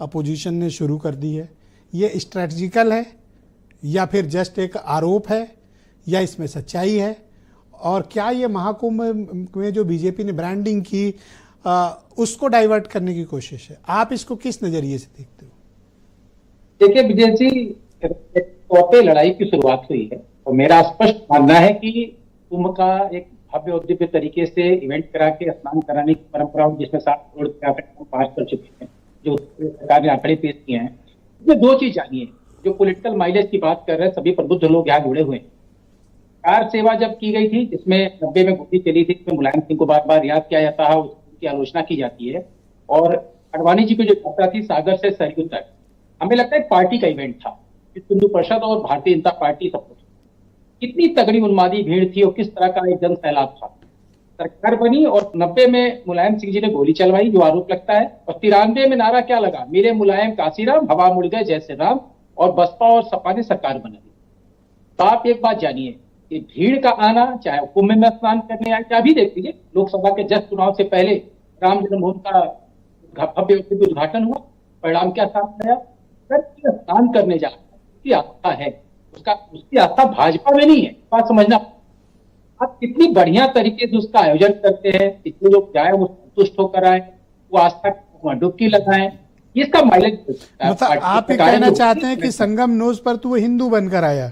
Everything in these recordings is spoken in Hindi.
अपोजिशन ने शुरू कर दी है, ये स्ट्रैटेजिकल है या फिर जस्ट एक आरोप है या इसमें सच्चाई है? और क्या ये महाकुंभ में जो बीजेपी ने ब्रांडिंग की उसको डाइवर्ट करने की कोशिश है? आप इसको किस नजरिए से देखते हो? देखिए विजय जी, पे लड़ाई की शुरुआत हुई है और मेरा स्पष्ट मानना है कि कुंभ का एक भव्य और दिव्य तरीके से इवेंट करा के स्नान कराने की परंपरा, जिसमें 7 करोड़ के आंकड़े पास कर चुके हैं, जो सरकार ने आंकड़े पेश किए हैं, इसमें 2 चीज जानिए। जो पॉलिटिकल माइलेज की बात कर रहे हैं, सभी प्रबुद्ध लोग यहाँ जुड़े हुए हैं। कार सेवा जब की गई थी, जिसमें 90 में गोली चली थी, इसमें मुलायम सिंह को बार बार याद किया जाता है, उसकी आलोचना की जाती है। और अडवाणी जी की जो यात्रा थी सागर से सरयू तक, हमें लगता है पार्टी का इवेंट था, हिंदू परिषद और भारतीय जनता पार्टी सपोर्ट। कितनी तगड़ी उन्मादी भीड़ थी और किस तरह का एक जन सैलाब था। सरकार बनी और 90 में मुलायम सिंह जी ने गोली चलवाई, जो आरोप लगता है, और 93 में नारा क्या लगा, मेरे मुलायम काशीराम हवा मुड़ गए जैसे राम, और बसपा और सपा ने सरकार बना दी। तो आप एक बात जानिए कि भीड़ का आना, चाहे कुंभ में स्नान करने आए, क्या भी देख लीजिए, लोकसभा के जस्ट चुनाव से पहले राम जन्मभूमि का भव्य उद्घाटन हुआ, परिणाम क्या सामने आया? स्नान करने जा उसकी आस्था है, उसकी आस्था भाजपा में नहीं है। बात समझना, आप कितनी बढ़िया तरीके से उसका आयोजन करते हैं, इतने लोग जाए, वो संतुष्ट होकर आए, वो आस्था डुबकी लगाएं, इसका माइलेज। मतलब आप ये कहना चाहते हैं कि संगम नोज पर तो वो हिंदू बनकर आया,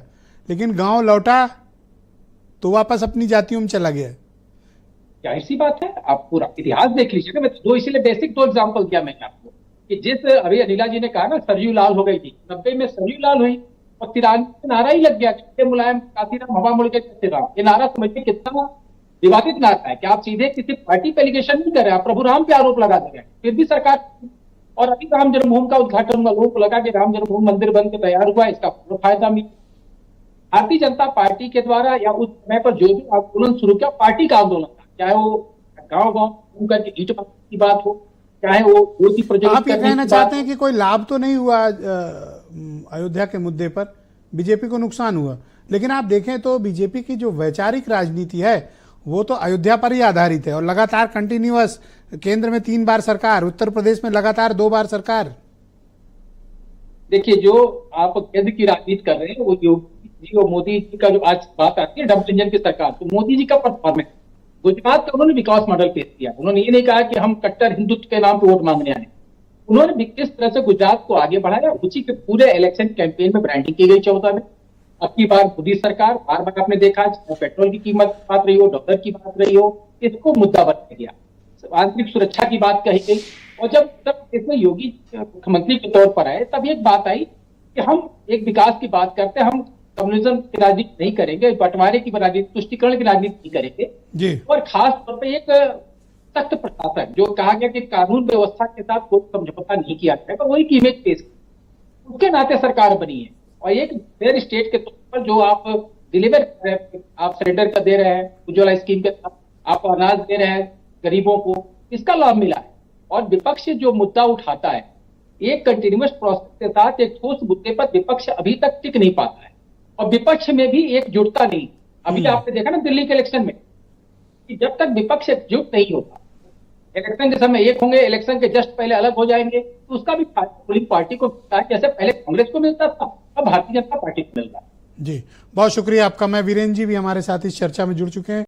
लेकिन गांव लौटा तो वापस अपनी जातियों में चला गया? जाहिर सी बात है, आप पूरा इतिहास देख लीजिए ना। मैं दो इसीलिए बेसिक 2 एग्जाम्पल दिया मैंने आपको, कि जिस अभी अनिला जी ने कहा ना, सरयू लाल हो गई थी, 90 में सरयू लाल हुई और 93 में नारा ही लग गया, मुलायम काशीराम हवा मुड़ गए जैसे राम। ये नारा समझिए कितना विवादित नारा है कि आप सीधे किसी पार्टी पे एलिगेशन नहीं कर रहे, आप प्रभु राम पे आरोप लगा दे रहे हैं, फिर भी सरकार। और अभी राम जन्मभूमि का उद्घाटन हुआ, लोग लगा कि राम जन्मभूमि मंदिर बन के तैयार हुआ, इसका फायदा मिला। भारतीय जनता पार्टी के द्वारा या उस समय पर जो भी आंदोलन शुरू किया, पार्टी का आंदोलन था, चाहे वो गांव गांव करके ईंट की बात हो, चाहे वो ज्योति प्रोजेक्ट। आप ये कहना चाहते हैं कि कोई लाभ तो नहीं हुआ अयोध्या के मुद्दे पर, बीजेपी को नुकसान हुआ? लेकिन आप देखें तो बीजेपी की जो वैचारिक राजनीति है वो तो अयोध्या पर ही आधारित है और लगातार कंटिन्यूअस, केंद्र में 3 बार सरकार, उत्तर प्रदेश में लगातार 2 बार सरकार। देखिए, जो आप केंद्र की राजनीति कर रहे हैं, वो योगी जी और मोदी जी का जो आज बात आती है डबल इंजन की सरकार, तो मोदी जी का परफॉर्मेंस, गुजरात का उन्होंने विकास मॉडल पेश किया। उन्होंने ये नहीं कहा कि हम कट्टर हिंदुत्व के नाम पर वोट मांगने आए, उन्होंने किस तरह से गुजरात को आगे बढ़ाया, उसी के पूरे इलेक्शन कैंपेन में ब्रांडिंग की गई 14 में। अब की बार मोदी सरकार, बार बार आपने देखा, पेट्रोल की कीमत की बात रही हो, डॉलर की बात रही हो, इसको मुद्दा बनाया गया, आंतरिक सुरक्षा की बात कही गई। और जब इसमें योगी मुख्यमंत्री के तौर पर आए, तब एक बात आई कि हम एक विकास की बात करते हैं, हम कम्युनिज्म की राजनीति नहीं करेंगे, बंटवारे की राजनीति, तुष्टिकरण की राजनीति नहीं करेंगे। और खास तौर पर एक सख्त प्रशासन, जो कहा गया कि कानून व्यवस्था के साथ कोई समझौता नहीं किया जाएगा, वही की इमेज पेश की, उसके नाते सरकार बनी है। और एक फेयर स्टेट के तौर पर जो आप डिलीवर कर रहे हैं, आप सिलेंडर का दे रहे हैं, उज्ज्वला स्कीम के साथ आप अनाज दे रहे हैं गरीबों को, इसका लाभ मिला है। और विपक्ष जो मुद्दा उठाता है, एक कंटिन्यूअस प्रोसेस के साथ एक ठोस मुद्दे पर विपक्ष अभी तक टिक नहीं पाता है, और विपक्ष में भी एकजुटता नहीं। अभी आपने देखा ना दिल्ली के इलेक्शन में, कि जब तक विपक्ष एकजुट नहीं होता, इलेक्शन के समय एक होंगे, इलेक्शन के जस्ट पहले अलग हो जाएंगे, तो उसका भी पोलिंग पार्टी को मिलता है, जैसे पहले कांग्रेस को मिलता था, अब भारतीय जनता पार्टी को मिल रहा है। जी, बहुत शुक्रिया आपका। मैं वीरेंद्र जी भी हमारे साथ इस चर्चा में जुड़ चुके हैं।